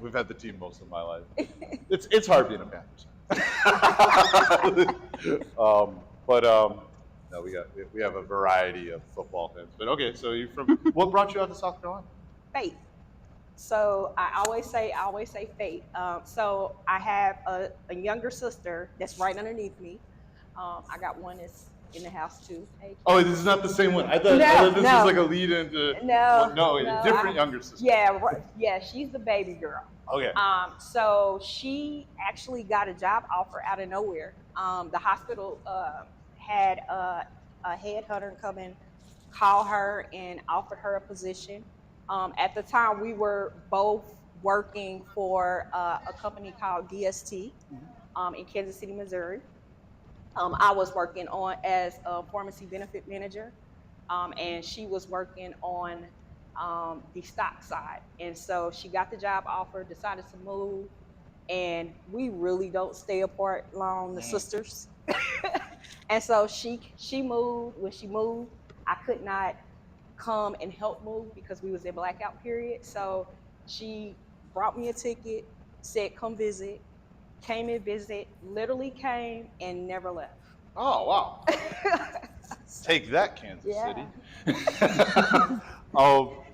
we've had the team most of my life. It's hard being a Panthers. No, we have a variety of football fans. But okay, so you from what brought you out to South Carolina? Faith. So I always say faith. So I have a younger sister that's right underneath me. I got one that's in the house too. Hey, Oh, this is not the same one. I thought this was like a lead into. No, a different younger sister. Yeah, yeah, she's the baby girl. Okay. So she actually got a job offer out of nowhere. The hospital had a headhunter come and call her and offered her a position. At the time, we were both working for a company called DST in Kansas City, Missouri. I was working on as a pharmacy benefit manager, and she was working on the stock side. And so she got the job offer, decided to move, and we really don't stay apart long, the sisters. And so she moved. When she moved, I could not come and help move because we was in blackout period. So she brought me a ticket, said come visit, came and visit, literally came and never left. Oh wow. Take that, Kansas City.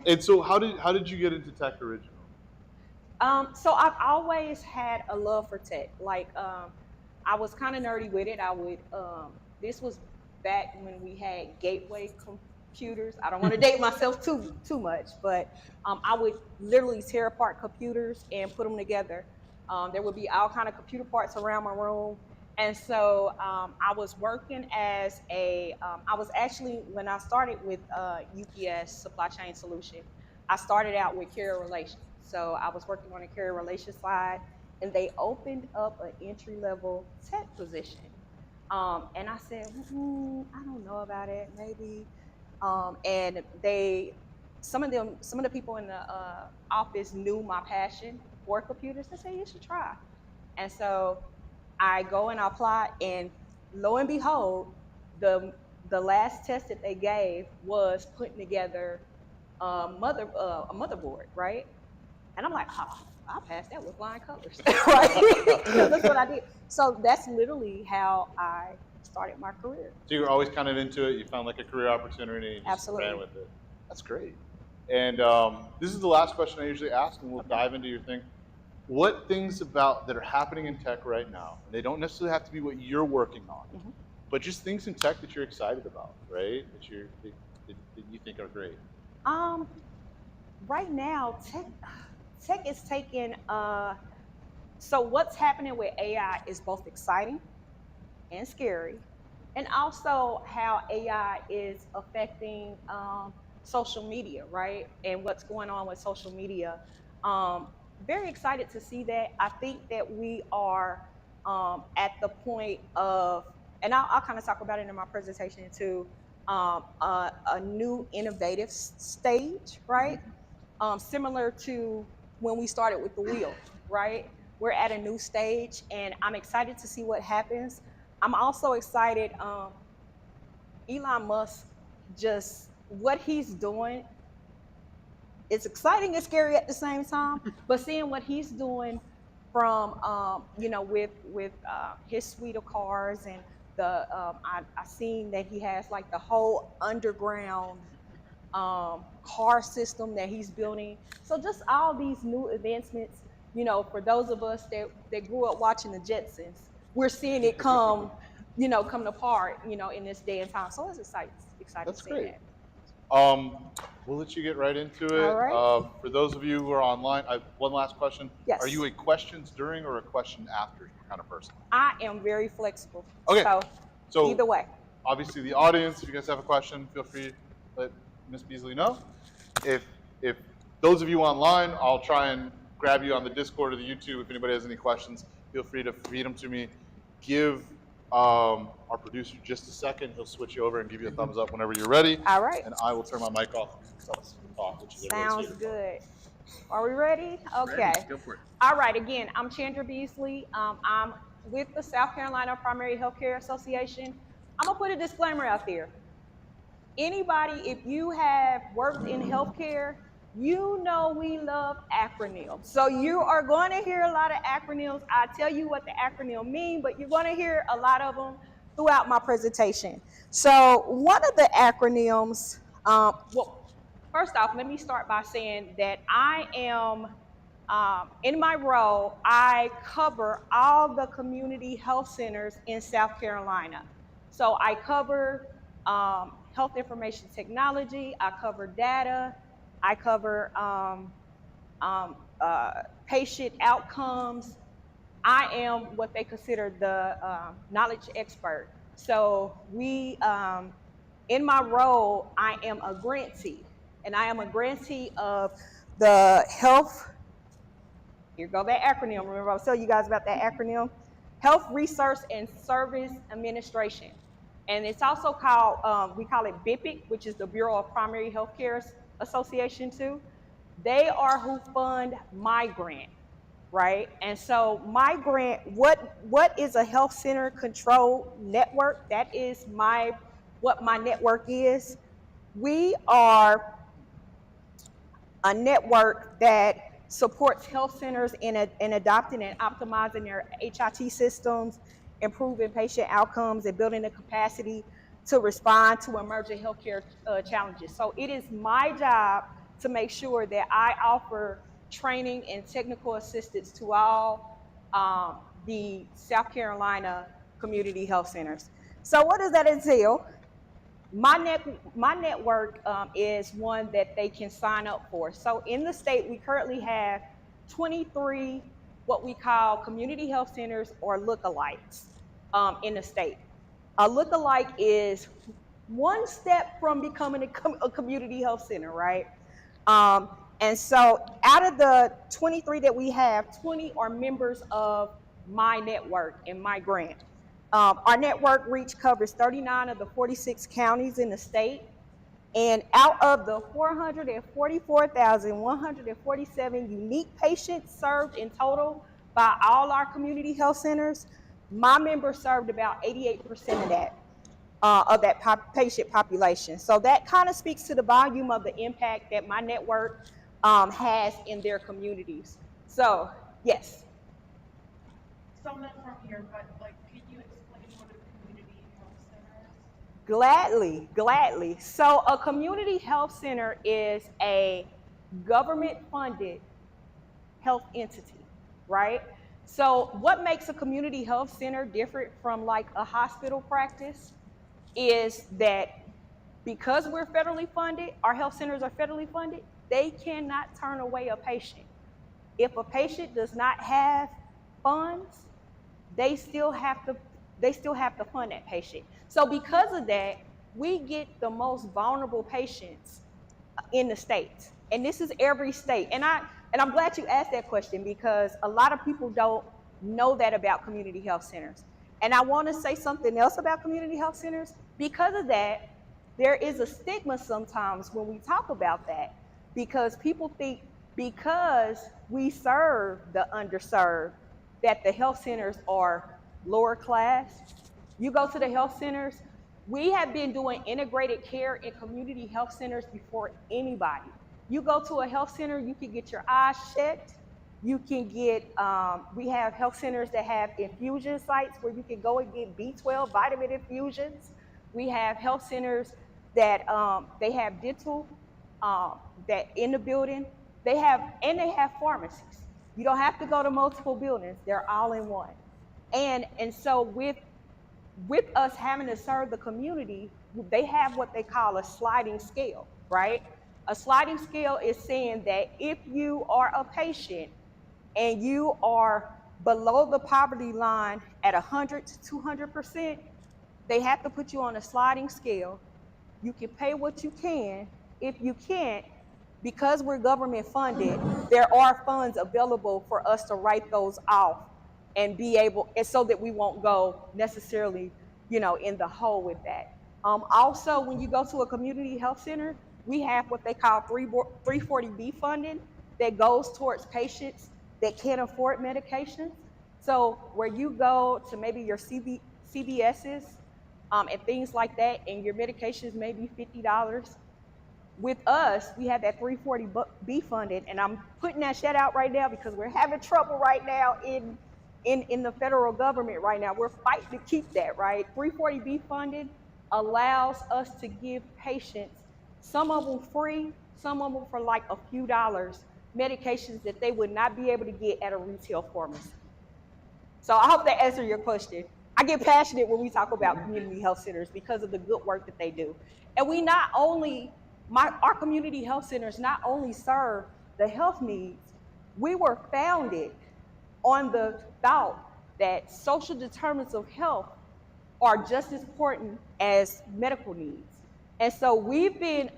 And so how did you get into tech originally? So I've always had a love for tech. Like I was kind of nerdy with it. I would this was back when we had gateway computers. I don't want to date myself too much, but I would literally tear apart computers and put them together. There would be all kind of computer parts around my room. And so I was working as I was actually, when I started with UPS Supply Chain Solution, I started out with carrier relations. So I was working on the carrier relations side, and they opened up an entry-level tech position. And I said, I don't know about it, maybe. And some of the people in the office knew my passion for computers. They said, you should try. And so I go and I apply, and lo and behold, the last test that they gave was putting together a motherboard, right? And I'm like, I passed that with flying colors, right? Because that's what I did. So that's literally how I started my career. So you were always kind of into it. You found like a career opportunity and just ran with it. That's great. And this is the last question I usually ask, and we'll dive into your thing. What things about that are happening in tech right now? They don't necessarily have to be what you're working on, but just things in tech that you're excited about, right? That you think are great. Right now, tech is taking. So what's happening with AI is both exciting and scary, and also how AI is affecting social media, right? And what's going on with social media. Very excited to see that. I think that we are at the point of, and I'll kind of talk about it in my presentation too, a new innovative stage, right? Similar to when we started with the wheel, right? We're at a new stage, and I'm excited to see what happens. I'm also excited. Elon Musk, just what he's doing, it's exciting and scary at the same time. But seeing what he's doing from with his suite of cars, and I seen that he has like the whole underground car system that he's building. So just all these new advancements, for those of us that grew up watching the Jetsons, we're seeing it come apart, in this day and time. So it's exciting. That's to see great. that. We'll let you get right into it. All right. For those of you who are online, one last question. Yes. Are you a questions during or a question after kind of person? I am very flexible. Okay. So either way. Obviously, the audience, if you guys have a question, feel free to let Ms. Beasley know. If those of you online, I'll try and grab you on the Discord or the YouTube. If anybody has any questions, feel free to feed them to me. Give our producer just a second. He'll switch you over and give you a thumbs up whenever you're ready. All right. And I will turn my mic off. Sounds good. Are we ready? Okay. Ready. Go for it. All right. Again, I'm Chandra Beasley. I'm with the South Carolina Primary Healthcare Association. I'm going to put a disclaimer out there. Anybody, if you have worked in healthcare, You know we love acronyms. So you are going to hear a lot of acronyms. I tell you what the acronym mean, but you're going to hear a lot of them throughout my presentation. So one of the acronyms, well, first off, let me start by saying that I am, in my role, I cover all the community health centers in South Carolina. So I cover health information technology, I cover data, I cover um, patient outcomes. I am what they consider the knowledge expert. So in my role, I am a grantee, and I am a grantee of the health. Here go that acronym. Remember, I was telling you guys about that acronym. Health Research and Service Administration, and it's also called we call it BIPIC, which is the Bureau of Primary Healthcare Association too. They are who fund my grant, right? And so my grant, what is a health center control network? That is what my network is. We are a network that supports health centers in adopting and optimizing their HIT systems, improving patient outcomes, and building the capacity to respond to emerging healthcare challenges. So it is my job to make sure that I offer training and technical assistance to all the South Carolina community health centers. So what does that entail? My network is one that they can sign up for. So in the state, we currently have 23 what we call community health centers or lookalikes in the state. A lookalike is one step from becoming a community health center, right? And so out of the 23 that we have, 20 are members of my network and my grant. Our network reach covers 39 of the 46 counties in the state. And out of the 444,147 unique patients served in total by all our community health centers, my members served about 88% of that patient population. So that kind of speaks to the volume of the impact that my network has in their communities. So, yes. So I'm not from here, but like, can you explain what a community health center is? Gladly, gladly. So a community health center is a government-funded health entity, right? So what makes a community health center different from like a hospital practice is that because we're federally funded, our health centers are federally funded, they cannot turn away a patient. If a patient does not have funds, they still have to fund that patient. So because of that, we get the most vulnerable patients in the state. And this is every state. And I'm glad you asked that question because a lot of people don't know that about community health centers. And I want to say something else about community health centers. Because of that, there is a stigma sometimes when we talk about that because people think because we serve the underserved that the health centers are lower class. You go to the health centers, we have been doing integrated care in community health centers before anybody. You go to a health center, you can get your eyes checked. You can get, we have health centers that have infusion sites where you can go and get B12 vitamin infusions. We have health centers that they have dental that in the building. They have pharmacies. You don't have to go to multiple buildings. They're all in one. And so with us having to serve the community, they have what they call a sliding scale, right? A sliding scale is saying that if you are a patient and you are below the poverty line at 100 to 200%, they have to put you on a sliding scale. You can pay what you can. If you can't, because we're government funded, there are funds available for us to write those off and be able, and so that we won't go necessarily, in the hole with that. Also, when you go to a community health center, we have what they call 340B funding that goes towards patients that can't afford medications. So where you go to maybe your CVS's and things like that, and your medications may be $50, with us, we had that 340B funded, and I'm putting that shit out right now because we're having trouble right now in the federal government right now. We're fighting to keep that, right? 340B funded allows us to give patients, some of them free, some of them for like a few dollars, medications that they would not be able to get at a retail pharmacy. So I hope that answered your question. I get passionate when we talk about community health centers because of the good work that they do. And we not only, our community health centers not only serve the health needs, we were founded on the thought that social determinants of health are just as important as medical needs. And so we've been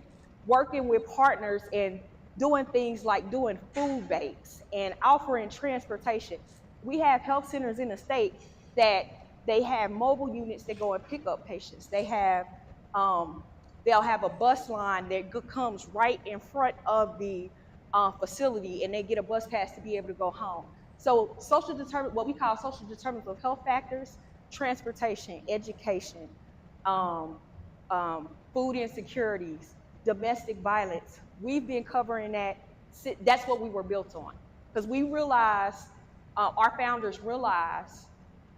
working with partners and doing things like doing food banks and offering transportation. We have health centers in the state that they have mobile units that go and pick up patients. They have, they'll have a bus line that comes right in front of the facility, and they get a bus pass to be able to go home. So what we call social determinants of health factors, transportation, education, food insecurities, domestic violence. We've been covering that. That's what we were built on, because we realized, our founders realized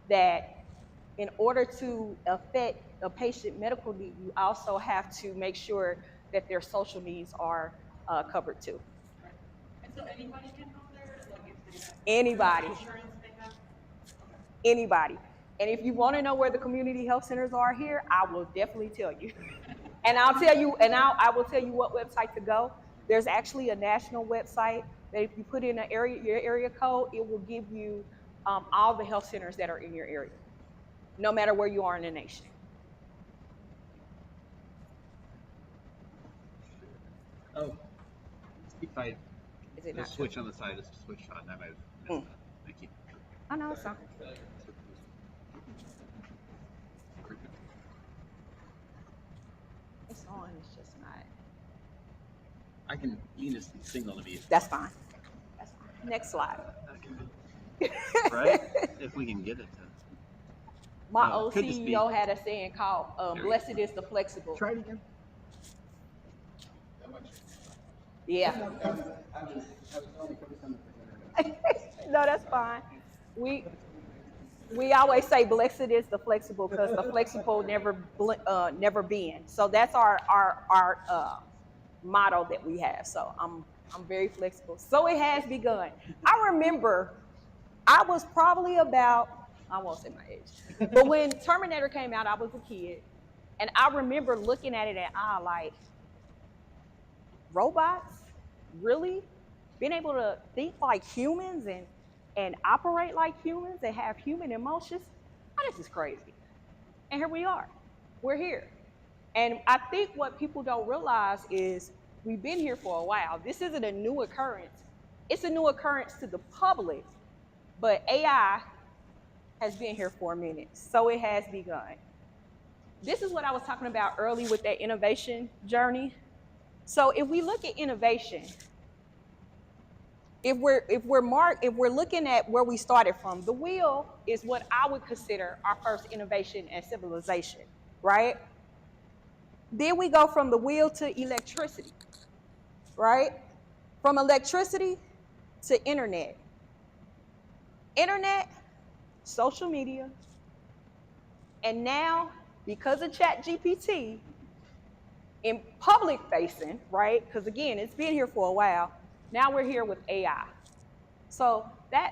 that in order to affect a patient medical need, you also have to make sure that their social needs are covered too. Right. And so anybody can go there, like if they have Anybody. insurance, they have. Okay. Anybody. And if you want to know where the community health centers are here, I will definitely tell you. And I'll tell you, and I will tell you what website to go. There's actually a national website that if you put in your area code, it will give you all the health centers that are in your area, no matter where you are in the nation. Oh, if I Is it the not switch true? on the side is switched on, I might have missed that. Thank you. Oh no, it's not. It's on. It's just not. You can just signal to me. That's fine. That's fine. Next slide. Right? If we can get it to. My Oh, old could just be- CEO had a saying called "Blessed is the flexible." Try it again. Yeah. No, that's fine. We always say blessed is the flexible because the flexible never bend. So that's our motto that we have. So I'm very flexible. So it has begun. I remember I was probably about, I won't say my age, but when Terminator came out, I was a kid, and I remember looking at it and I like, robots, really? Being able to think like humans and operate like humans and have human emotions? Oh, this is crazy. And here we are. We're here. And I think what people don't realize is we've been here for a while. This isn't a new occurrence. It's a new occurrence to the public, but AI has been here for a minute, so it has begun. This is what I was talking about early with that innovation journey. So if we look at innovation, if we're looking at where we started from, the wheel is what I would consider our first innovation and civilization, right? Then we go from the wheel to electricity, right? From electricity to internet. Internet, social media, and now, because of ChatGPT, in public facing, right? Because again, it's been here for a while. Now we're here with AI. So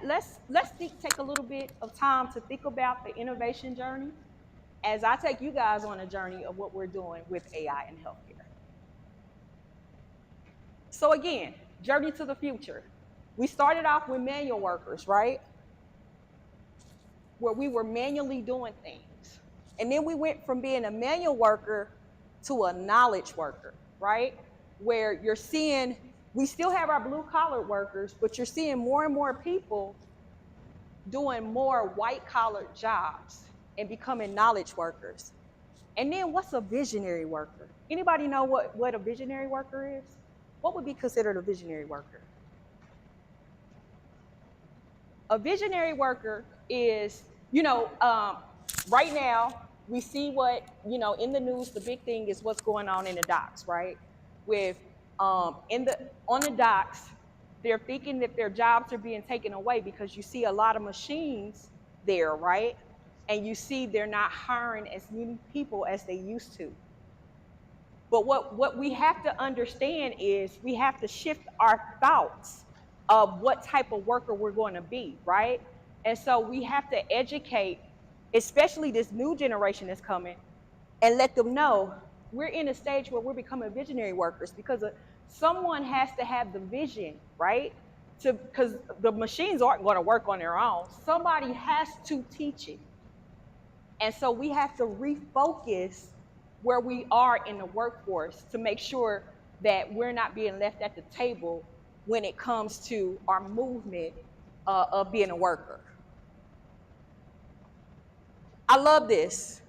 let's take a little bit of time to think about the innovation journey as I take you guys on a journey of what we're doing with AI in healthcare. So again, journey to the future. We started off with manual workers, right? Where we were manually doing things. And then we went from being a manual worker to a knowledge worker, right? Where you're seeing, we still have our blue collar workers, but you're seeing more and more people doing more white collar jobs and becoming knowledge workers. And then what's a visionary worker? Anybody know what a visionary worker is? What would be considered a visionary worker? A visionary worker is, right now we see what, in the news, the big thing is what's going on in the docks, right? with on the docks. They're thinking that their jobs are being taken away because you see a lot of machines there, right? And you see they're not hiring as many people as they used to. But what we have to understand is we have to shift our thoughts of what type of worker we're going to be, right? And so we have to educate, especially this new generation that's coming, and let them know we're in a stage where we're becoming visionary workers because someone has to have the vision, right? Because the machines aren't going to work on their own. Somebody has to teach it. And so we have to refocus where we are in the workforce to make sure that we're not being left at the table when it comes to our movement of being a worker. I love this.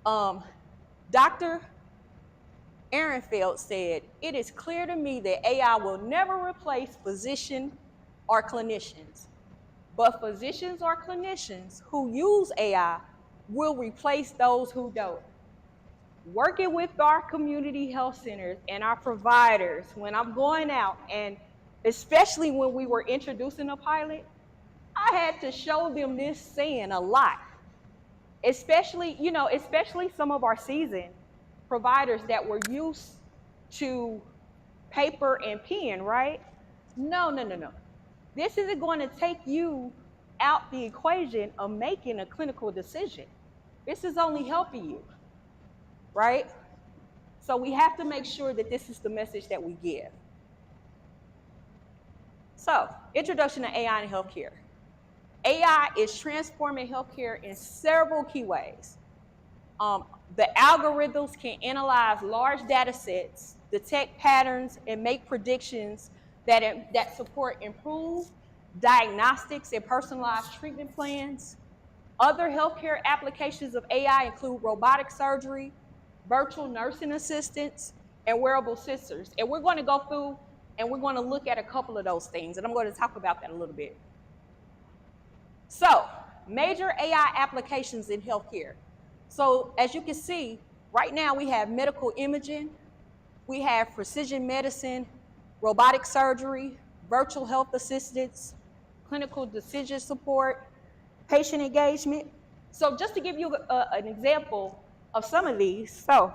Dr. Ehrenfeld said, "It is clear to me that AI will never replace physicians or clinicians, but physicians or clinicians who use AI will replace those who don't." Working with our community health centers and our providers, when I'm going out, and especially when we were introducing a pilot, I had to show them this saying a lot. Especially some of our seasoned providers that were used to paper and pen, right? No. This isn't going to take you out the equation of making a clinical decision. This is only helping you, right? So we have to make sure that this is the message that we give. So, introduction to AI in healthcare. AI is transforming healthcare in several key ways. The algorithms can analyze large data sets, detect patterns, and make predictions that support improved diagnostics and personalized treatment plans. Other healthcare applications of AI include robotic surgery, virtual nursing assistants, and wearable sensors. And we're going to go through and we're going to look at a couple of those things, and I'm going to talk about that a little bit. So, major AI applications in healthcare. So, as you can see, right now we have medical imaging, we have precision medicine, robotic surgery, virtual health assistants, clinical decision support, patient engagement. So, just to give you an example of some of these, so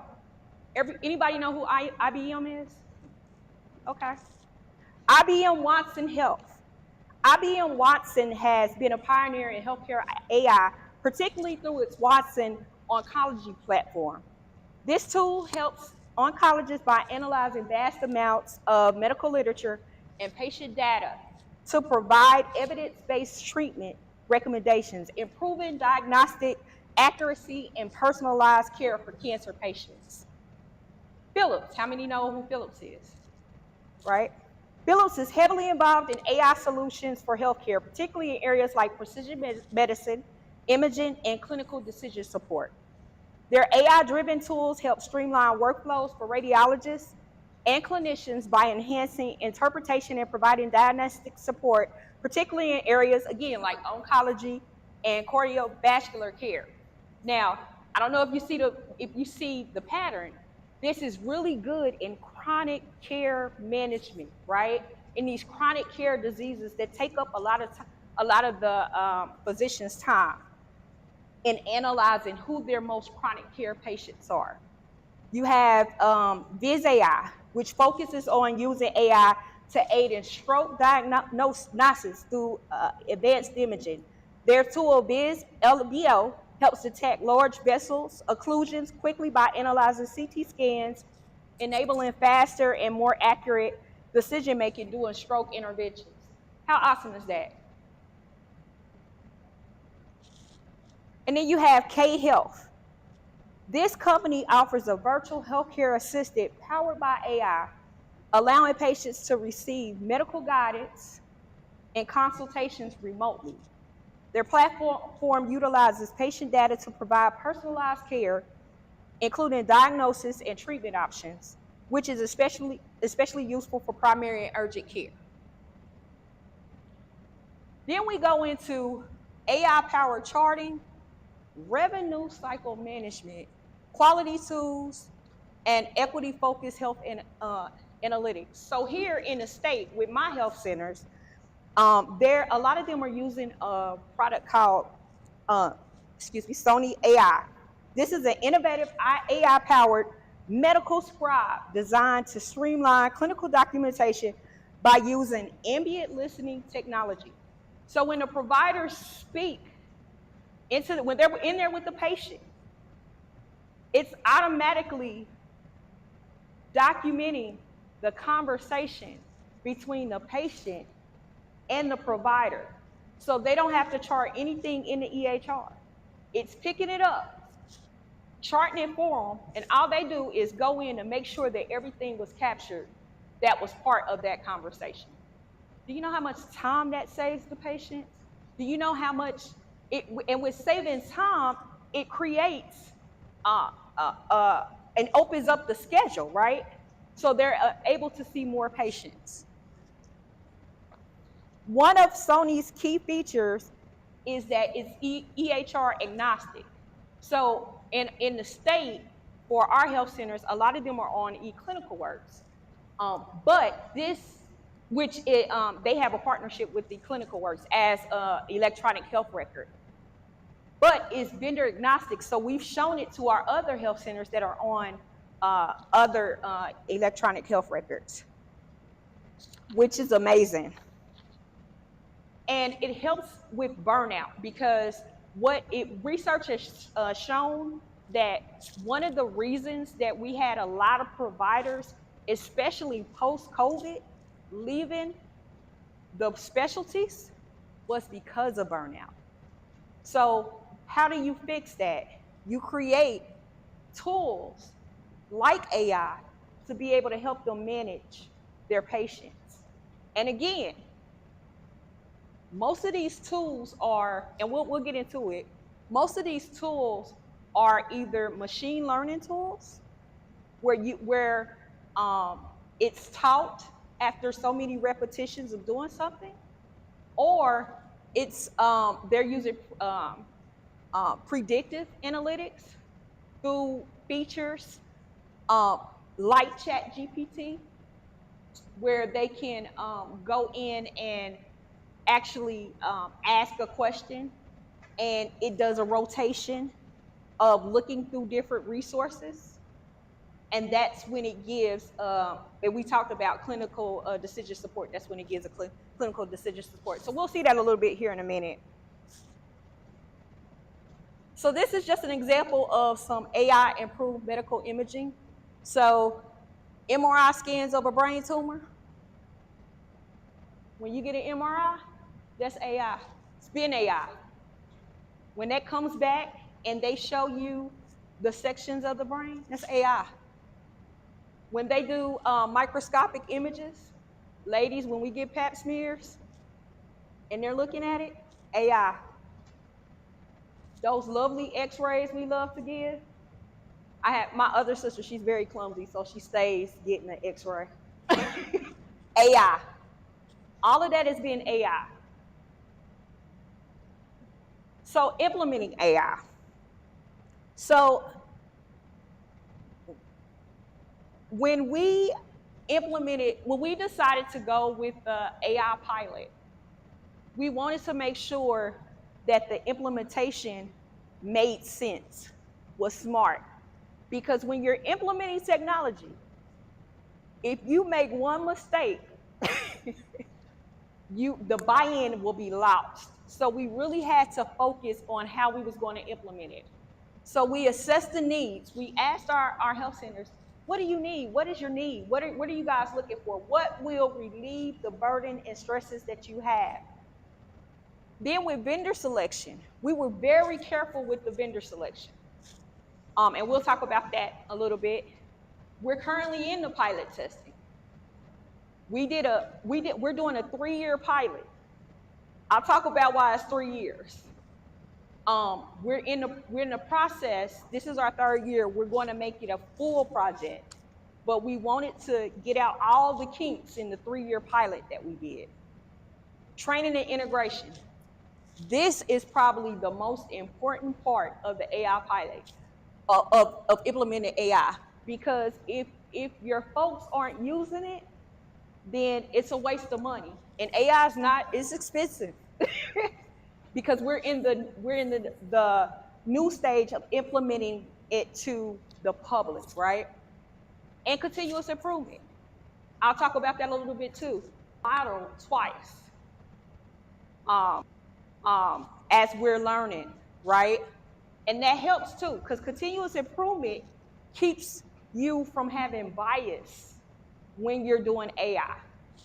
anybody know who IBM is? Okay. IBM Watson Health. IBM Watson has been a pioneer in healthcare AI, particularly through its Watson oncology platform. This tool helps oncologists by analyzing vast amounts of medical literature and patient data to provide evidence-based treatment recommendations, improving diagnostic accuracy and personalized care for cancer patients. Philips, how many know who Philips is? Right? Philips is heavily involved in AI solutions for healthcare, particularly in areas like precision medicine, imaging, and clinical decision support. Their AI-driven tools help streamline workflows for radiologists and clinicians by enhancing interpretation and providing diagnostic support, particularly in areas, again, like oncology and cardiovascular care. Now, I don't know if you see the pattern. This is really good in chronic care management, right? In these chronic care diseases that take up a lot of the physician's time in analyzing who their most chronic care patients are. You have VizAI, which focuses on using AI to aid in stroke diagnosis through advanced imaging. Their tool, VizLBO, helps detect large vessels occlusions quickly by analyzing CT scans, enabling faster and more accurate decision-making during stroke interventions. How awesome is that? And then you have K-Health. This company offers a virtual healthcare assistant powered by AI, allowing patients to receive medical guidance and consultations remotely. Their platform utilizes patient data to provide personalized care, including diagnosis and treatment options, which is especially useful for primary and urgent care. Then we go into AI-powered charting, revenue cycle management, quality tools, and equity-focused health and analytics. So here in the state with my health centers, there a lot of them are using a product called, Sony AI. This is an innovative AI-powered medical scribe designed to streamline clinical documentation by using ambient listening technology. So when the providers speak when they're in there with the patient, it's automatically documenting the conversation between the patient and the provider. So they don't have to chart anything in the EHR. It's picking it up, charting it for them, and all they do is go in and make sure that everything was captured that was part of that conversation. Do you know how much time that saves the patient? Do you know how much and with saving time, it creates and opens up the schedule, right? So they're able to see more patients. One of Sony's key features is that it's EHR agnostic. So in the state, for our health centers, a lot of them are on eClinicalWorks. But this, they have a partnership with eClinicalWorks as electronic health record. But it's vendor agnostic, so we've shown it to our other health centers that are on other electronic health records, which is amazing. And it helps with burnout because research has shown that one of the reasons that we had a lot of providers, especially post-COVID, leaving the specialties was because of burnout. So how do you fix that? You create tools like AI to be able to help them manage their patients. And again, most of these tools are, and we'll get into it, most of these tools are either machine learning tools where it's taught after so many repetitions of doing something, or it's they're using predictive analytics through features like ChatGPT, where they can go in and actually ask a question, and it does a rotation of looking through different resources, and that's when it gives, and we talked about clinical decision support, that's when it gives a clinical decision support. So we'll see that a little bit here in a minute. So this is just an example of some AI improved medical imaging. So MRI scans of a brain tumor. When you get an MRI, that's AI. It's been AI. When that comes back and they show you the sections of the brain, that's AI. When they do microscopic images, ladies, when we get pap smears and they're looking at it, AI. Those lovely x-rays we love to give, I have my other sister, she's very clumsy, so she stays getting an x-ray. AI. All of that has been AI. So implementing AI. So when we decided to go with the AI pilot, we wanted to make sure that the implementation made sense, was smart. Because when you're implementing technology, if you make one mistake, the buy-in will be lost. So we really had to focus on how we was going to implement it. So we assessed the needs. We asked our health centers, what do you need? What is your need? What are you guys looking for? What will relieve the burden and stresses that you have? Then with vendor selection, we were very careful with the vendor selection. And we'll talk about that a little bit. We're currently in the pilot testing. We're doing a 3-year pilot. I'll talk about why it's 3 years. We're in the process. This is our 3rd year. We're going to make it a full project, but we wanted to get out all the kinks in the 3-year pilot that we did. Training and integration. This is probably the most important part of the AI pilot, of implementing AI. because if your folks aren't using it, then it's a waste of money. And AI is not, it's expensive because we're in the new stage of implementing it to the public, right? And continuous improvement. I'll talk about that a little bit too. Model twice as we're learning, right? And that helps too, because continuous improvement keeps you from having bias when you're doing AI.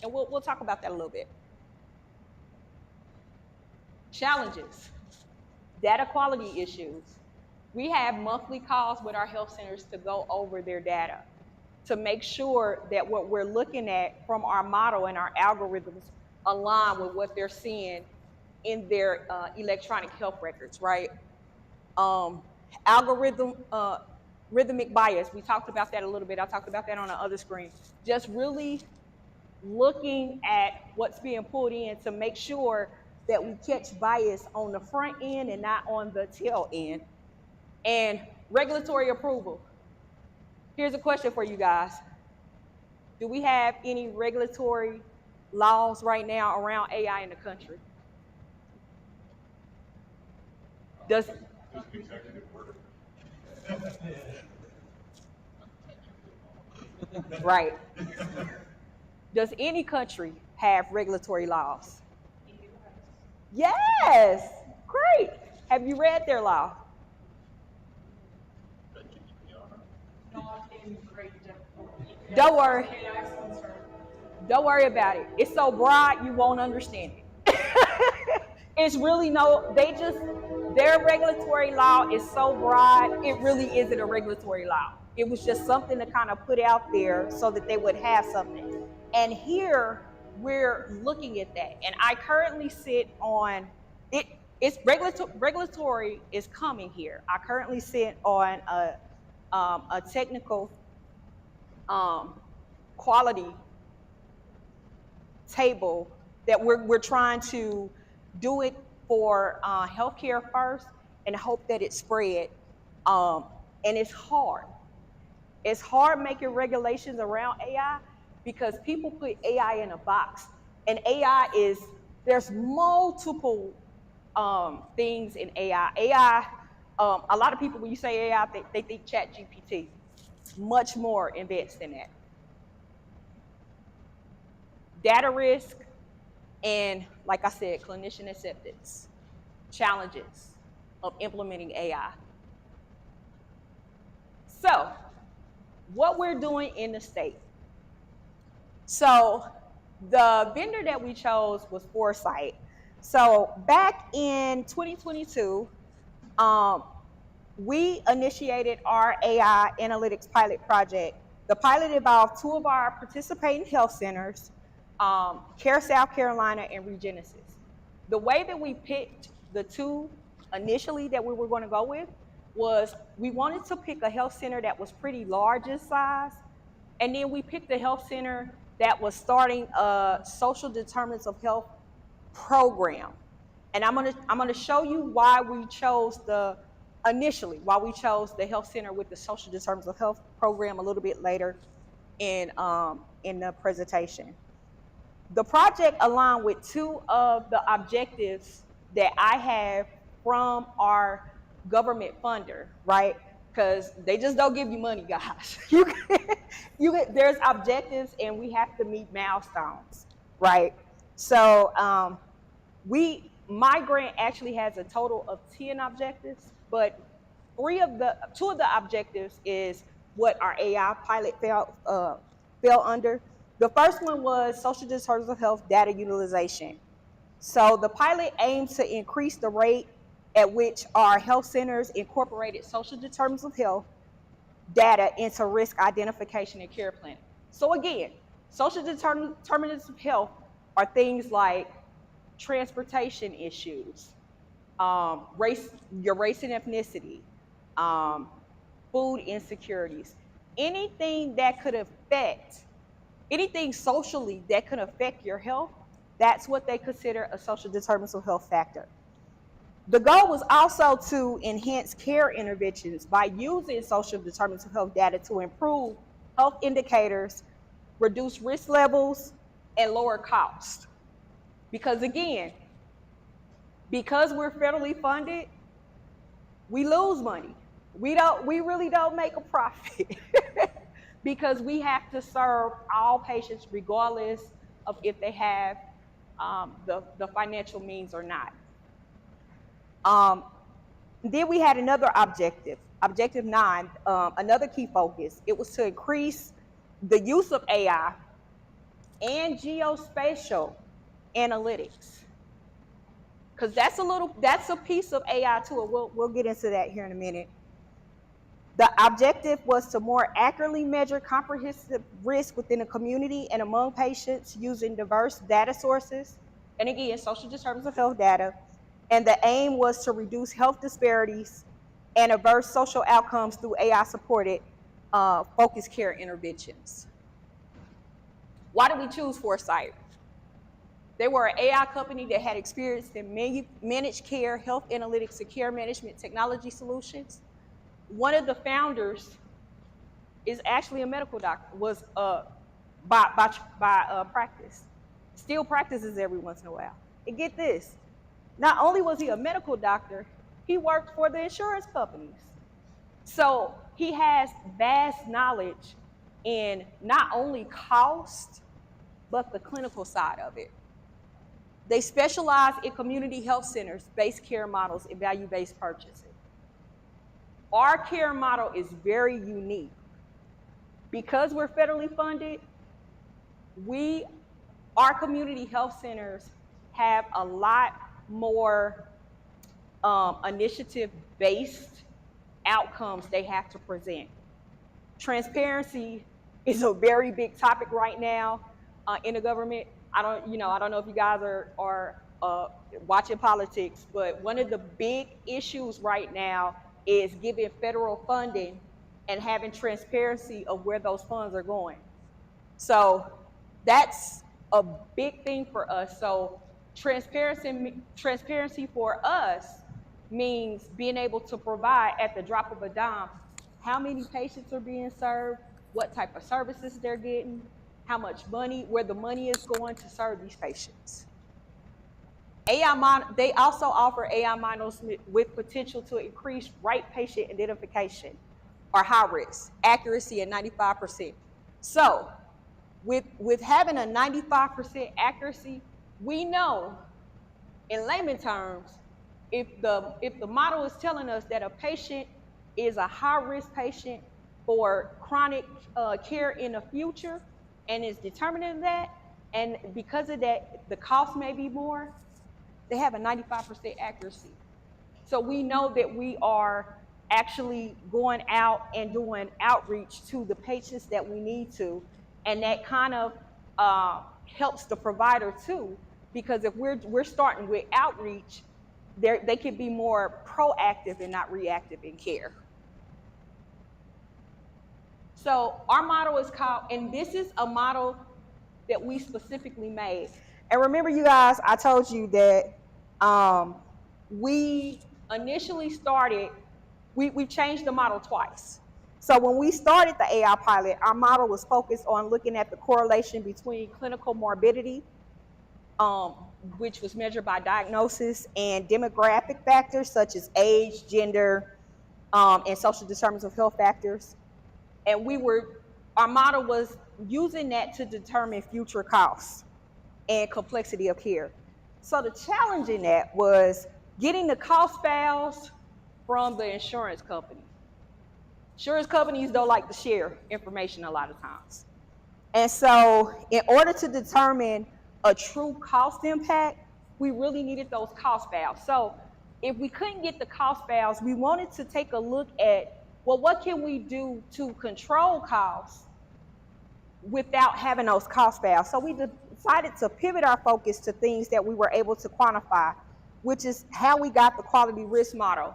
And we'll talk about that a little bit. Challenges, data quality issues. We have monthly calls with our health centers to go over their data to make sure that what we're looking at from our model and our algorithms align with what they're seeing in their electronic health records, right? Rhythmic bias, we talked about that a little bit. I talked about that on the other screen. Just really looking at what's being pulled in to make sure that we catch bias on the front end and not on the tail end. And regulatory approval. Here's a question for you guys. Do we have any regulatory laws right now around AI in the country? Does right. Does any country have regulatory laws? Yes. Great. Have you read their law? Not in great depth. Don't worry. Don't worry about it. It's so broad you won't understand it. It's really their regulatory law is so broad, it really isn't a regulatory law. It was just something to kind of put out there so that they would have something. And here we're looking at that. And I currently sit on it. It's regulatory is coming here. I currently sit on a technical quality table that we're trying to do it for healthcare first and hope that it spread. And it's hard. It's hard making regulations around AI because people put AI in a box. And there's multiple things in AI. AI, a lot of people, when you say AI, they think ChatGPT. It's much more advanced than that. Data risk, and like I said, clinician acceptance, challenges of implementing AI. So, what we're doing in the state. So, the vendor that we chose was Foresight. So, back in 2022, we initiated our AI analytics pilot project. The pilot involved 2 of our participating health centers, Care South Carolina and Regenesis. The way that we picked the 2 initially that we were going to go with was we wanted to pick a health center that was pretty large in size, and then we picked a health center that was starting a social determinants of health program. And I'm gonna show you why we chose the health center with the social determinants of health program a little bit later in the presentation. The project aligned with 2 of the objectives that I have from our government funder, right? Because they just don't give you money, guys. There's objectives and we have to meet milestones, right? So my grant actually has a total of 10 objectives, but 2 of the objectives is what our AI pilot fell under. The first one was social determinants of health data utilization. So the pilot aims to increase the rate at which our health centers incorporated social determinants of health data into risk identification and care planning. So again, social determinants of health are things like transportation issues, your race and ethnicity, food insecurities, anything socially that could affect your health, that's what they consider a social determinants of health factor. The goal was also to enhance care interventions by using social determinants of health data to improve health indicators, reduce risk levels, and lower cost. Because again, because we're federally funded, we lose money. We really don't make a profit because we have to serve all patients regardless of if they have the financial means or not. Then we had another objective, objective 9, another key focus. It was to increase the use of AI and geospatial analytics. Because that's a piece of AI too. We'll get into that here in a minute. The objective was to more accurately measure comprehensive risk within a community and among patients using diverse data sources, and again, social determinants of health data. And the aim was to reduce health disparities and adverse social outcomes through AI-supported focused care interventions. Why did we choose Foresight? They were an AI company that had experience in managed care, health analytics, and care management technology solutions. One of the founders is actually a medical doctor, was by practice. Still practices every once in a while. And get this, not only was he a medical doctor, he worked for the insurance companies. So he has vast knowledge in not only cost, but the clinical side of it. They specialize in community health centers, based care models, and value-based purchasing. Our care model is very unique. Because we're federally funded, our community health centers have a lot more initiative-based outcomes they have to present. Transparency is a very big topic right now in the government. I don't know if you guys are watching politics, but one of the big issues right now is giving federal funding and having transparency of where those funds are going. So that's a big thing for us. So transparency for us means being able to provide at the drop of a dime how many patients are being served, what type of services they're getting, how much money, where the money is going to serve these patients. They also offer AI models with potential to increase right patient identification or high risk, accuracy at 95%. So with having a 95% accuracy, we know in layman terms, if the model is telling us that a patient is a high risk patient for chronic care in the future and is determining that, and because of that, the cost may be more, they have a 95% accuracy. So we know that we are actually going out and doing outreach to the patients that we need to, and that kind of helps the provider too, because if we're starting with outreach, they can be more proactive and not reactive in care. So our model is called, and this is a model that we specifically made. And remember, you guys, I told you that we initially started, we changed the model twice. So when we started the AI pilot, our model was focused on looking at the correlation between clinical morbidity, which was measured by diagnosis, and demographic factors such as age, gender, and social determinants of health factors. And our model was using that to determine future costs and complexity of care. So the challenge in that was getting the cost files from the insurance company. Insurance companies don't like to share information a lot of times. And so in order to determine a true cost impact, we really needed those cost files. So if we couldn't get the cost files, we wanted to take a look at, well, what can we do to control costs without having those cost files? So we decided to pivot our focus to things that we were able to quantify, which is how we got the quality risk model.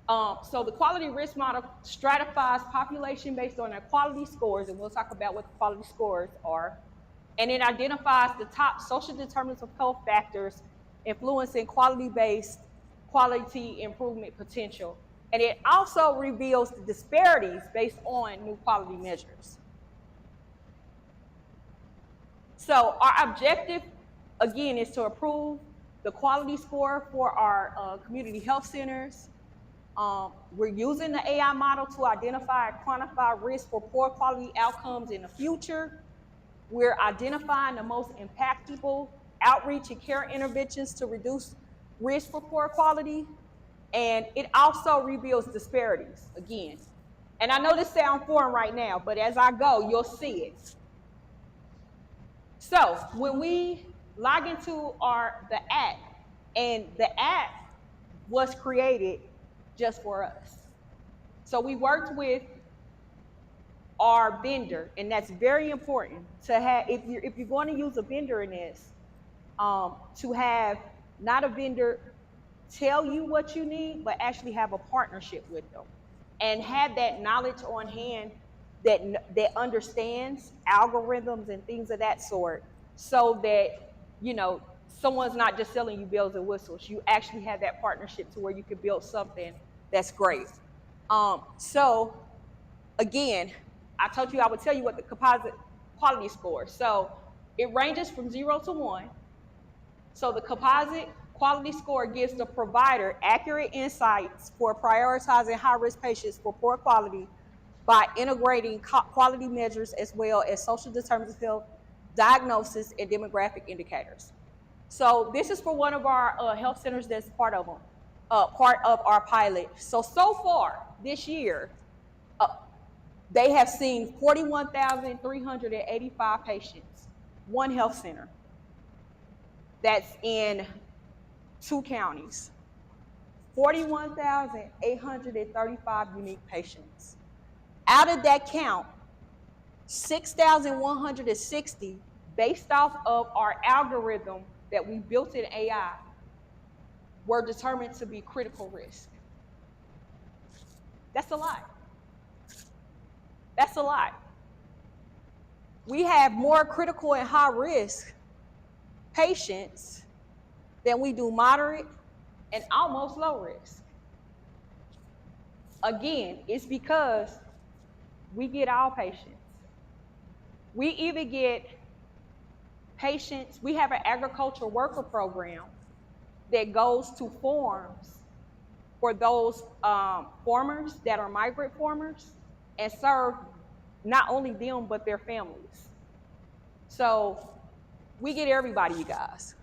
So the quality risk model stratifies population based on their quality scores, and we'll talk about what the quality scores are. And it identifies the top social determinants of health factors influencing quality-based quality improvement potential. And it also reveals the disparities based on new quality measures. So our objective, again, is to improve the quality score for our community health centers. We're using the AI model to identify and quantify risk for poor quality outcomes in the future. We're identifying the most impactful outreach and care interventions to reduce risk for poor quality. And it also reveals disparities, again. And I know this sounds foreign right now, but as I go, you'll see it. So when we log into the app, and the app was created just for us. So we worked with our vendor, and that's very important to have. If you're going to use a vendor in this, to have not a vendor tell you what you need, but actually have a partnership with them, and have that knowledge on hand that understands algorithms and things of that sort, so that someone's not just selling you bells and whistles. You actually have that partnership to where you can build something that's great. So again, I told you I would tell you what the composite quality score. So it ranges from 0 to 1. So the composite quality score gives the provider accurate insights for prioritizing high-risk patients for poor quality by integrating quality measures as well as social determinants of health, diagnosis, and demographic indicators. So this is for one of our health centers that's part of our pilot. So far this year, they have seen 41,385 patients, one health center that's in 2 counties, 41,835 unique patients. Out of that count, 6,160, based off of our algorithm that we built in AI, were determined to be critical risk. That's a lot. That's a lot. We have more critical and high risk patients than we do moderate and almost low risk. Again, it's because we get all patients. We even get patients, we have an agricultural worker program that goes to farms for those farmers that are migrant farmers, and serve not only them, but their families. So we get everybody, you guys.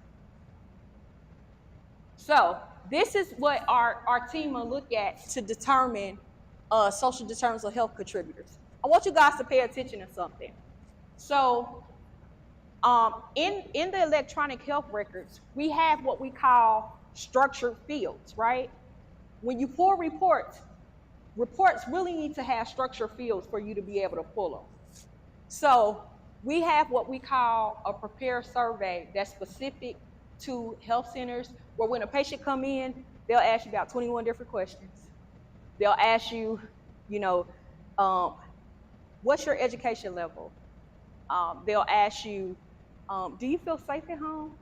So this is what our team will look at to determine social determinants of health contributors. I want you guys to pay attention to something. So in the electronic health records, we have what we call structured fields, right? When you pull reports really need to have structured fields for you to be able to pull them. So we have what we call a prepared survey that's specific to health centers, where when a patient come in, they'll ask you about 21 different questions. They'll ask you, what's your education level? They'll ask you, do you feel safe at home?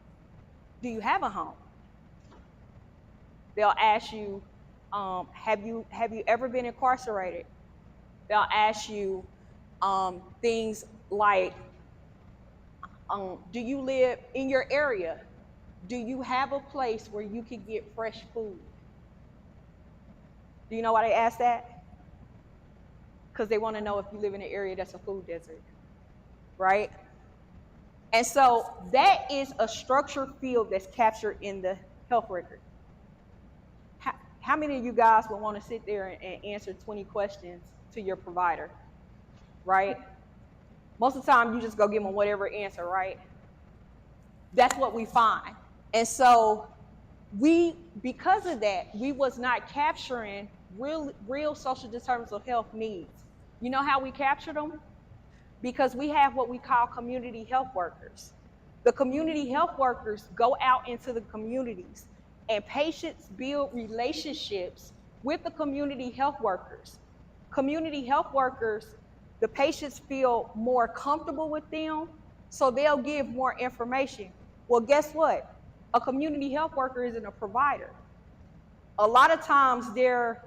Do you have a home? They'll ask you, have you ever been incarcerated? They'll ask you things like, do you live in your area? Do you have a place where you can get fresh food? Do you know why they ask that? Because they want to know if you live in an area that's a food desert, right? And so that is a structured field that's captured in the health record. How many of you guys would want to sit there and answer 20 questions to your provider, right? Most of the time, you just go give them whatever answer, right? That's what we find. And so because of that, we was not capturing real social determinants of health needs. You know how we captured them? Because we have what we call community health workers. The community health workers go out into the communities, and patients build relationships with the community health workers. Community health workers, the patients feel more comfortable with them, so they'll give more information. Well, guess what? A community health worker isn't a provider. a lot of times they're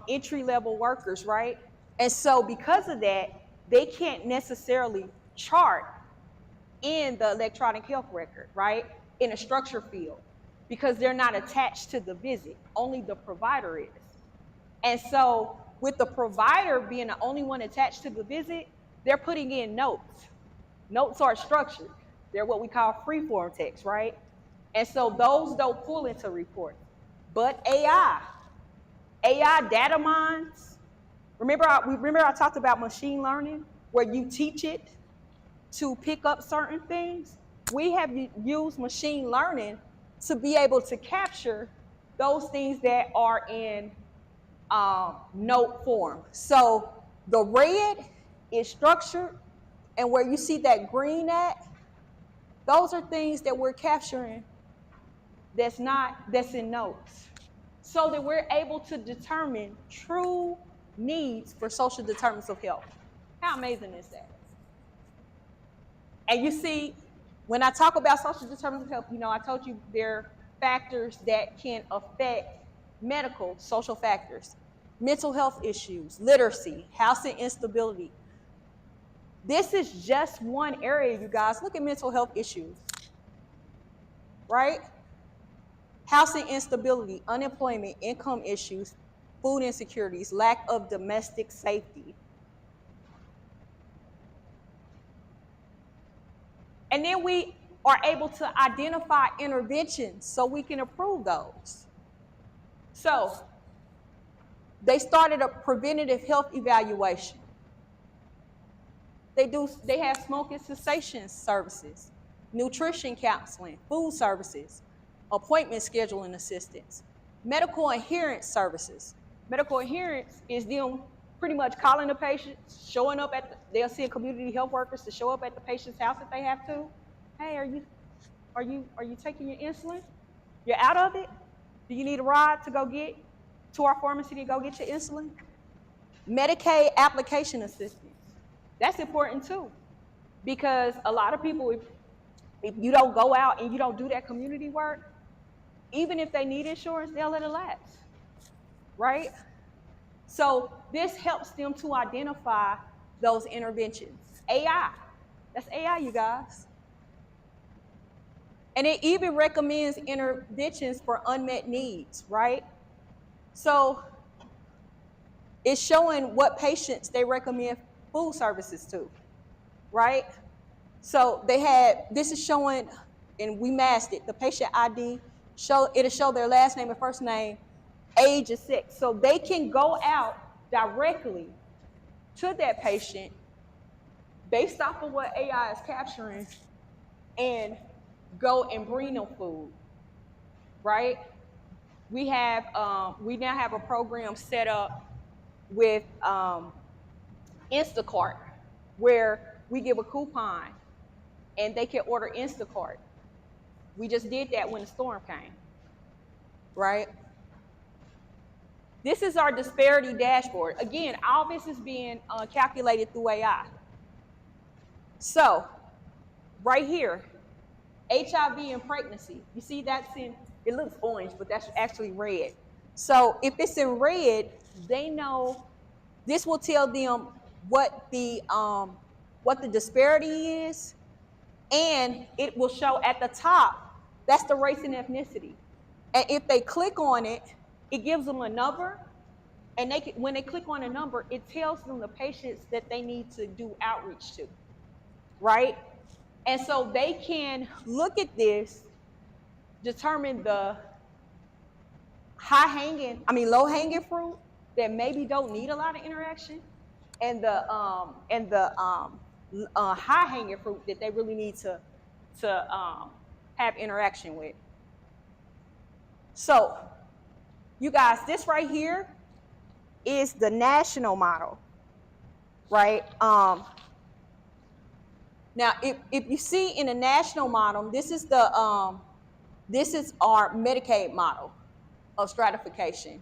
entry-level workers, right? And so because of that, they can't necessarily chart in the electronic health record, right? In a structure field, because they're not attached to the visit, only the provider is. And so with the provider being the only one attached to the visit, they're putting in notes. Notes are structured. They're what we call free-form text, right? And so those don't pull into reports. But AI data mines. Remember I talked about machine learning, where you teach it to pick up certain things? We have used machine learning to be able to capture those things that are in note form. So the red is structured, and where you see that green at, those are things that we're capturing that's in notes, so that we're able to determine true needs for social determinants of health. How amazing is that? And you see, when I talk about social determinants of health, I told you there are factors that can affect medical, social factors, mental health issues, literacy, housing instability. This is just one area, you guys. Look at mental health issues, right? Housing instability, unemployment, income issues, food insecurities, lack of domestic safety. And then we are able to identify interventions so we can approve those. So they started a preventative health evaluation. They have smoking cessation services, nutrition counseling, food services, appointment scheduling assistance, medical adherence services. Medical adherence is them pretty much calling the patient, showing up they'll send community health workers to show up at the patient's house if they have to. Hey, are you taking your insulin? You're out of it? Do you need a ride to go get to our pharmacy to go get your insulin? Medicaid application assistance. That's important too, because a lot of people, if you don't go out and you don't do that community work, even if they need insurance, they'll let it lapse, right? So this helps them to identify those interventions. AI, that's AI, you guys. And it even recommends interventions for unmet needs, right? So it's showing what patients they recommend food services to, right? So this is showing, and we masked it, the patient ID, it'll show their last name and first name, age and sex. So they can go out directly to that patient based off of what AI is capturing and go and bring them food, right? We now have a program set up with Instacart, where we give a coupon and they can order Instacart. We just did that when the storm came, right? This is our disparity dashboard. Again, all this is being calculated through AI. So right here, HIV and pregnancy. You see it looks orange, but that's actually red. So if it's in red, they know, this will tell them what the disparity is, and it will show at the top, that's the race and ethnicity. And if they click on it, it gives them a number, and when they click on a number, it tells them the patients that they need to do outreach to, right? And so they can look at this, determine the low-hanging fruit that maybe don't need a lot of interaction, and the high-hanging fruit that they really need to have interaction with. So, you guys, this right here is the national model, right? Now, if you see in the national model, this is our Medicaid model of stratification.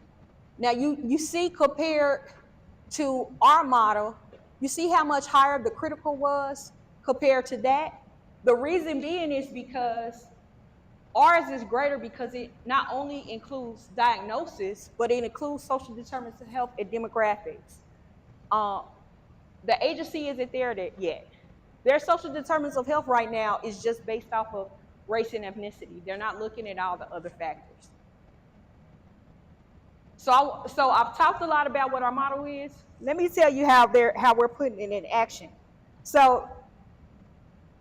Now, you see, compared to our model, you see how much higher the critical was compared to that? The reason being is because Ours is greater because it not only includes diagnosis, but it includes social determinants of health and demographics. The agency isn't there yet. Their social determinants of health right now is just based off of race and ethnicity. They're not looking at all the other factors. So I've talked a lot about what our model is. Let me tell you how we're putting it in action. So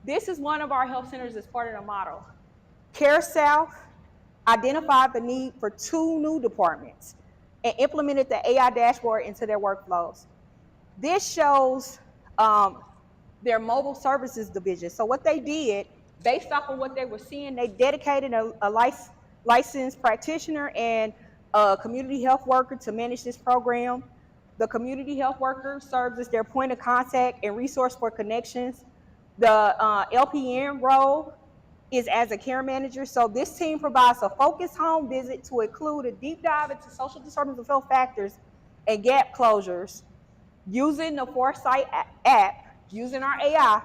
this is one of our health centers as part of the model. Care South identified the need for 2 new departments and implemented the AI dashboard into their workflows. This shows their mobile services division. So what they did, based off of what they were seeing, they dedicated a licensed practitioner and a community health worker to manage this program. The community health worker serves as their point of contact and resource for connections. The LPN role is as a care manager. So this team provides a focused home visit to include a deep dive into social determinants of health factors and gap closures using the Foresight app, using our AI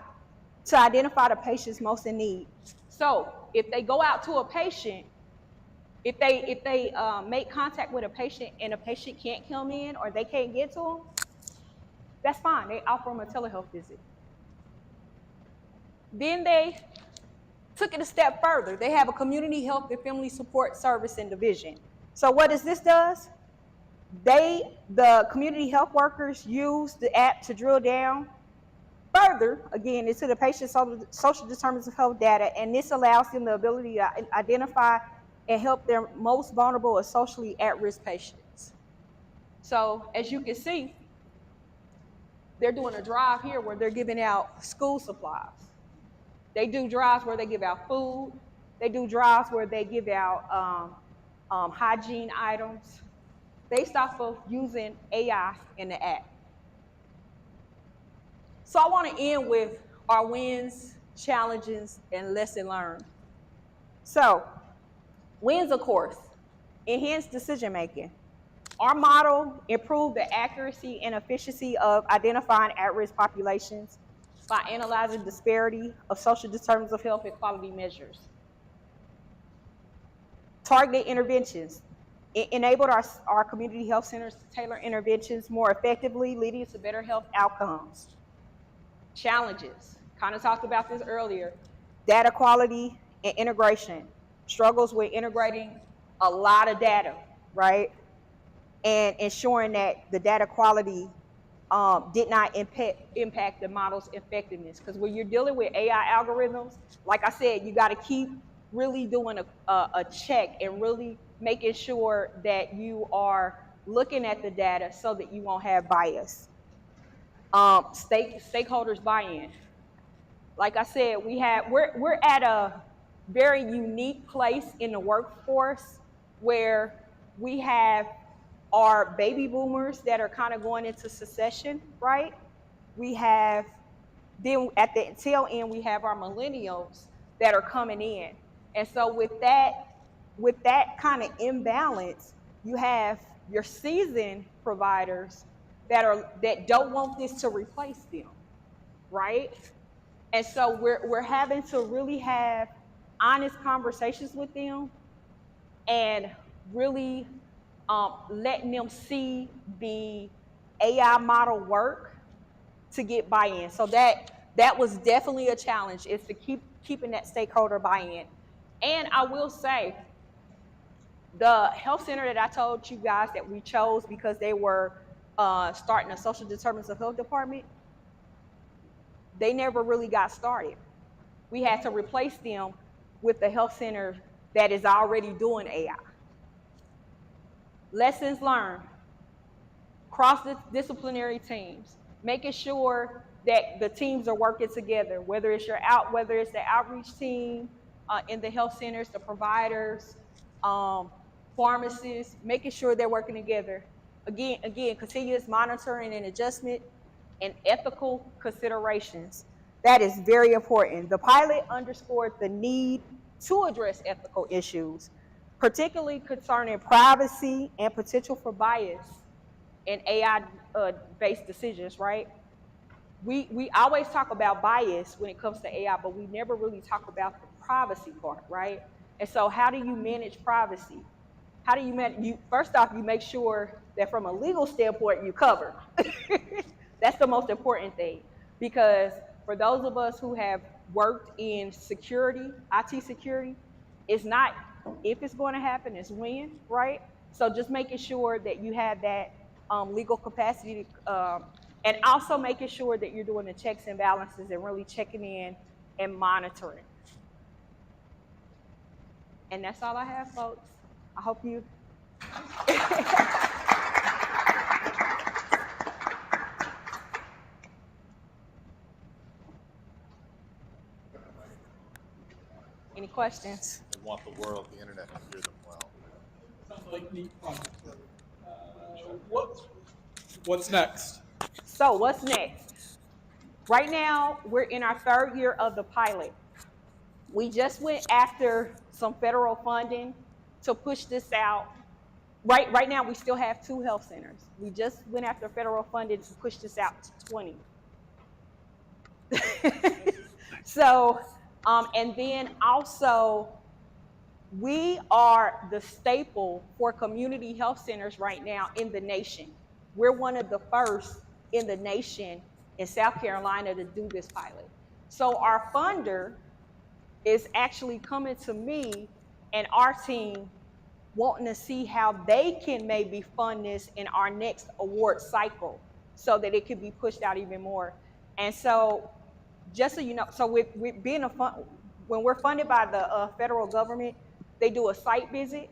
to identify the patients most in need. So if they go out to a patient, if they make contact with a patient and a patient can't come in or they can't get to them, that's fine. They offer them a telehealth visit. Then they took it a step further. They have a community health and family support service and division. So what this does? The community health workers use the app to drill down further, again, into the patient's social determinants of health data, and this allows them the ability to identify and help their most vulnerable or socially at-risk patients. So as you can see, they're doing a drive here where they're giving out school supplies. They do drives where they give out food. They do drives where they give out hygiene items based off of using AI in the app. So I want to end with our wins, challenges, and lesson learned. So wins, of course, enhanced decision making. Our model improved the accuracy and efficiency of identifying at-risk populations by analyzing disparity of social determinants of health and quality measures. Targeted interventions. It enabled our community health centers to tailor interventions more effectively, leading to better health outcomes. Challenges. Kind of talked about this earlier. Data quality and integration. Struggles with integrating a lot of data, right? And ensuring that the data quality did not impact the model's effectiveness. Because when you're dealing with AI algorithms, like I said, you got to keep really doing a check and really making sure that you are looking at the data so that you won't have bias. Stakeholders buy-in. Like I said, we're at a very unique place in the workforce where we have our baby boomers that are kind of going into succession, right? We have, then at the tail end, we have our millennials that are coming in. And so with that kind of imbalance, you have your seasoned providers that don't want this to replace them, right? And so we're having to really have honest conversations with them and really letting them see the AI model work to get buy-in. So that was definitely a challenge, is to keeping that stakeholder buy-in. And I will say, the health center that I told you guys that we chose because they were starting a social determinants of health department, they never really got started. We had to replace them with the health center that is already doing AI. Lessons learned, cross-disciplinary teams, making sure that the teams are working together, whether it's the outreach team in the health centers, the providers, pharmacists, making sure they're working together. Again, continuous monitoring and adjustment and ethical considerations. That is very important. The pilot underscored the need to address ethical issues, particularly concerning privacy and potential for bias in AI-based decisions, right? We always talk about bias when it comes to AI, but we never really talk about the privacy part, right? And so how do you manage privacy? How do you manage? First off, you make sure that from a legal standpoint, you cover. That's the most important thing. Because for those of us who have worked in security, IT security, it's not if it's going to happen, it's when, right? So just making sure that you have that legal capacity and also making sure that you're doing the checks and balances and really checking in and monitoring. And that's all I have, folks. I hope you. Any questions? I want the world, the internet, to hear them well. Sounds like neat project. What's next? So what's next? Right now, we're in our 3rd year of the pilot. We just went after some federal funding to push this out. Right now, we still have 2 health centers. We just went after federal funding to push this out to 20. So, and then also, we are the staple for community health centers right now in the nation. We're one of the first in the nation in South Carolina to do this pilot. So our funder is actually coming to me and our team wanting to see how they can maybe fund this in our next award cycle so that it could be pushed out even more. And so just so you know, so with being when we're funded by the federal government, they do a site visit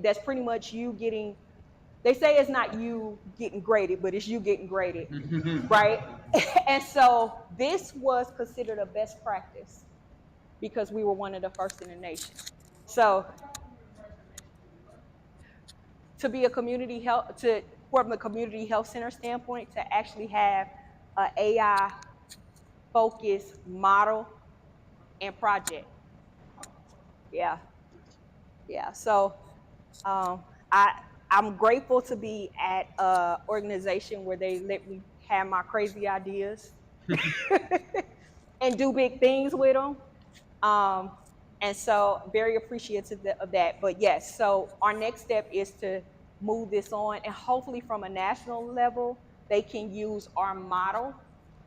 that's pretty much you getting, they say it's not you getting graded, but it's you getting graded, right? And so this was considered a best practice because we were one of the first in the nation. So to be a community health, from the community health center standpoint, to actually have an AI focused model and project. Yeah. So I'm grateful to be at an organization where they let me have my crazy ideas and do big things with them. And so very appreciative of that. But yes, so our next step is to move this on, and hopefully from a national level, they can use our model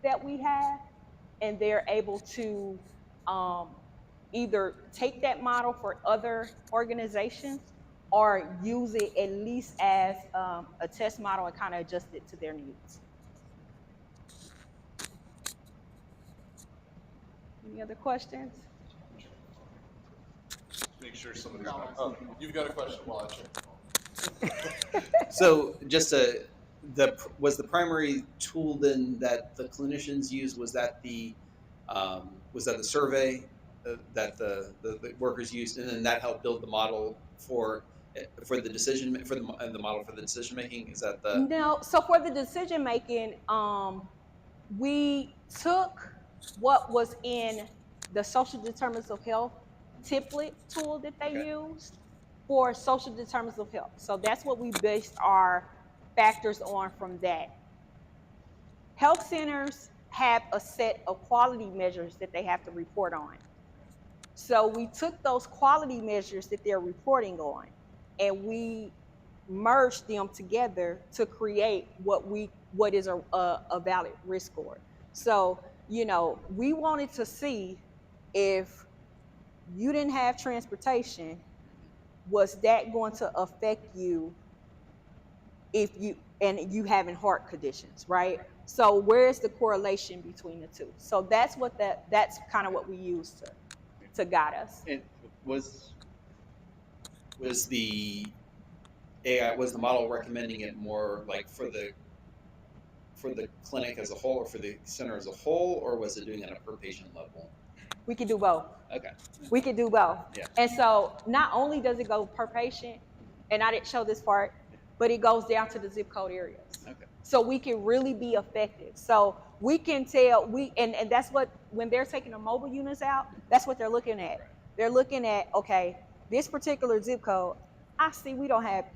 that we have, and they're able to either take that model for other organizations or use it at least as a test model and kind of adjust it to their needs. Any other questions? Make sure somebody's not. Oh, you've got a question while I check. So just was the primary tool then that the clinicians used, was that the survey that the workers used, and then that helped build the model for the decision the model for the decision making? Is that the No? So for the decision making, we took what was in the social determinants of health template tool that they used for social determinants of health. So that's what we based our factors on from that. Health centers have a set of quality measures that they have to report on. So we took those quality measures that they're reporting on, and we merged them together to create what is a valid risk score. So, we wanted to see if you didn't have transportation, was that going to affect you if you having heart conditions, right? So where's the correlation between the two? So that's kind of what we used to guide us. And was the AI, was the model recommending it more like for the clinic as a whole or for the center as a whole, or was it doing it on a per patient level? We could do both. Okay. We could do both. Yeah. And so not only does it go per patient, and I didn't show this part, but it goes down to the zip code areas. Okay. So we can really be effective. So we can tell, and that's what, when they're taking the mobile units out, that's what they're looking at. They're looking at, okay, this particular zip code, I see we don't have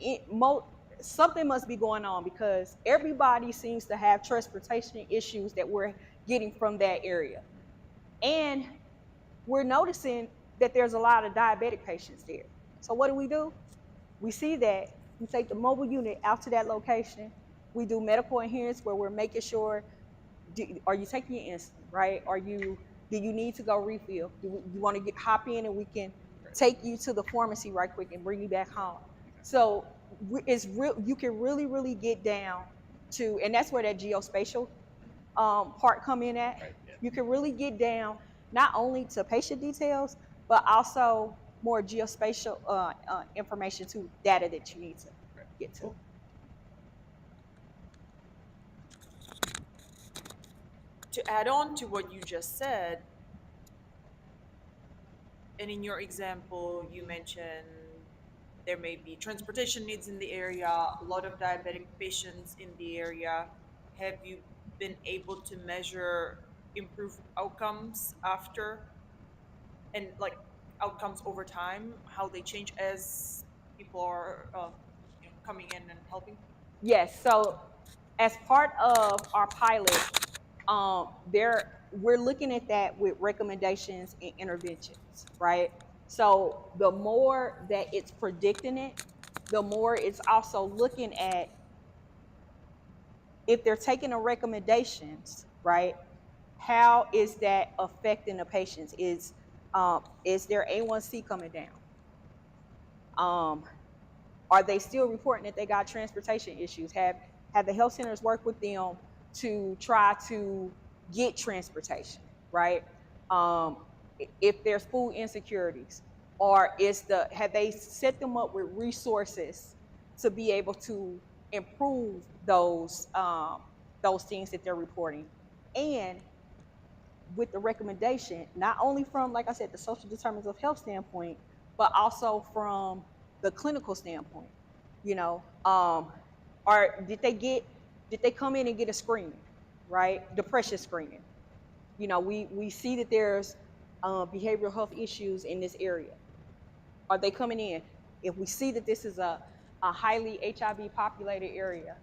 something must be going on, because everybody seems to have transportation issues that we're getting from that area. And we're noticing that there's a lot of diabetic patients there. So what do? We see that, we take the mobile unit out to that location. We do medical adherence where we're making sure, are you taking your insulin, right? Do you need to go refill? You want to hop in and we can take you to the pharmacy right quick and bring you back home. So it's real. You can really, really get down to, and that's where that geospatial part come in at. Right, yeah. You can really get down not only to patient details, but also more geospatial information to data that you need to get to. To add on to what you just said, and in your example, you mentioned there may be transportation needs in the area, a lot of diabetic patients in the area. Have you been able to measure improved outcomes after, and like outcomes over time, how they change as people are coming in and helping? Yes. So as part of our pilot, there we're looking at that with recommendations and interventions, right? So the more that it's predicting it, the more it's also looking at if they're taking the recommendations, right? How is that affecting the patients? Is their A1C coming down? Are they still reporting that they got transportation issues? Have the health centers worked with them to try to get transportation, right? If there's food insecurities, or have they set them up with resources to be able to improve those things that they're reporting, and with the recommendation, not only from, like I said, the social determinants of health standpoint, but also from the clinical standpoint. You know, or did they come in and get a screening, right? Depression screening. You know, we see that there's behavioral health issues in this area. Are they coming in? If we see that this is a highly HIV populated area,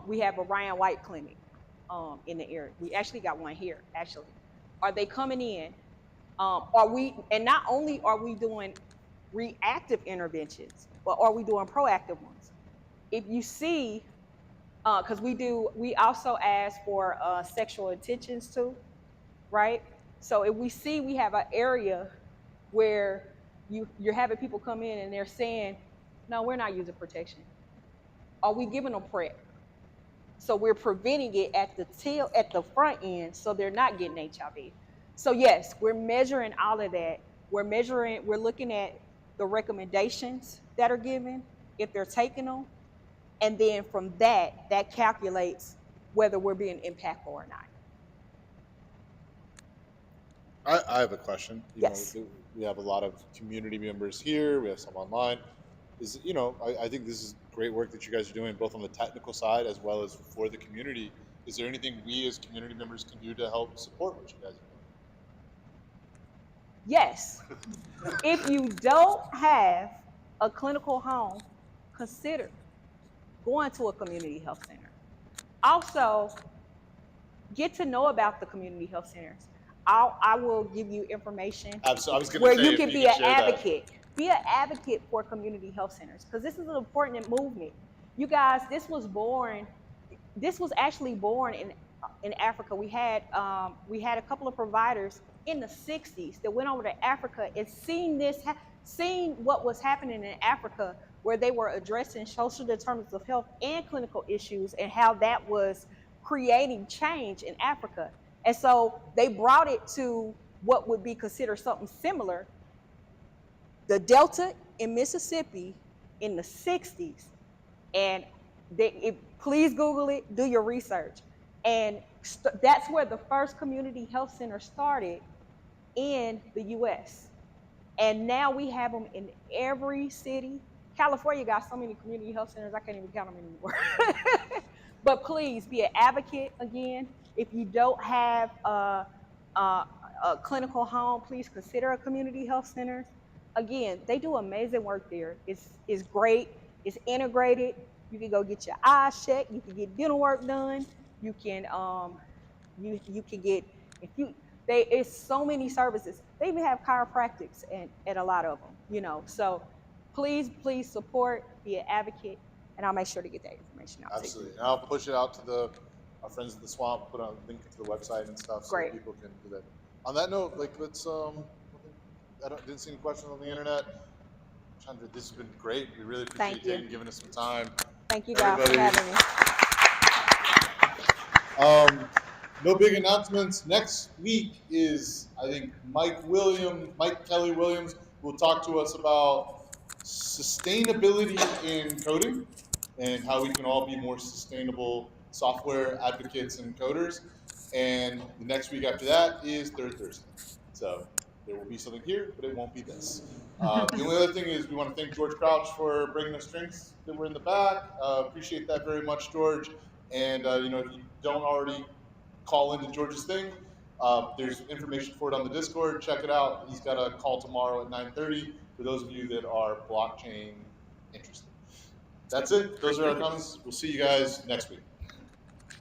we have a Ryan White clinic in the area. We actually got one here, actually. Are they coming in? And not only are we doing reactive interventions, but are we doing proactive ones? If you see, because we also ask for sexual intentions too, right? So if we see we have an area where you're having people come in and they're saying, no, we're not using protection. Are we giving them PrEP? So we're preventing it at the front end, so they're not getting HIV. So yes, we're measuring all of that. We're looking at the recommendations that are given, if they're taking them, and then from that calculates whether we're being impactful or not. I have a question. Yes. We have a lot of community members here. We have some online. I think this is great work that you guys are doing, both on the technical side as well as for the community. Is there anything we as community members can do to help support what you guys are doing? Yes. If you don't have a clinical home, consider going to a community health center. Also, get to know about the community health centers. I will give you information Absolutely. I was going to where say you if can you be could an share that. advocate. Be an advocate for community health centers, because this is an important movement. You guys, this was actually born in Africa. We had a couple of providers in the 60s that went over to Africa and seen what was happening in Africa, where they were addressing social determinants of health and clinical issues, and how that was creating change in Africa. And so they brought it to what would be considered something similar. The Delta in Mississippi in the 60s. And please Google it, do your research. And that's where the first community health center started in the US. And now we have them in every city. California got so many community health centers, I can't even count them anymore. But please be an advocate again. If you don't have a clinical home, please consider a community health center. Again, they do amazing work there. It's great. It's integrated. You can go get your eyes checked. You can get dental work done. You can you can get, if you It's so many services. They even have chiropractics at a lot of them, you know. So please support, be an advocate, and I'll make sure to get that information out Absolutely. And I'll push it out to our friends at the swamp, put a link to the website and stuff so Great. that people can do that. On that note, like let's didn't see any questions on the internet. Chandra, this has been great. We really appreciate Thank you. giving us some time. Thank you guys for Everybody. having me. No big announcements. Next week is, I think, Mike Kelly Williams will talk to us about sustainability in coding and how we can all be more sustainable software advocates and coders. And the next week after that is Third Thursday. So there will be something here, but it won't be this. The only other thing is we want to thank George Crouch for bringing us drinks that were in the back. Appreciate that very much, George. And if you don't already call into George's thing, there's information for it on the Discord. Check it out. He's got a call tomorrow at 9:30 for those of you that are blockchain interested. That's it. Those are our comments. We'll see you guys next week.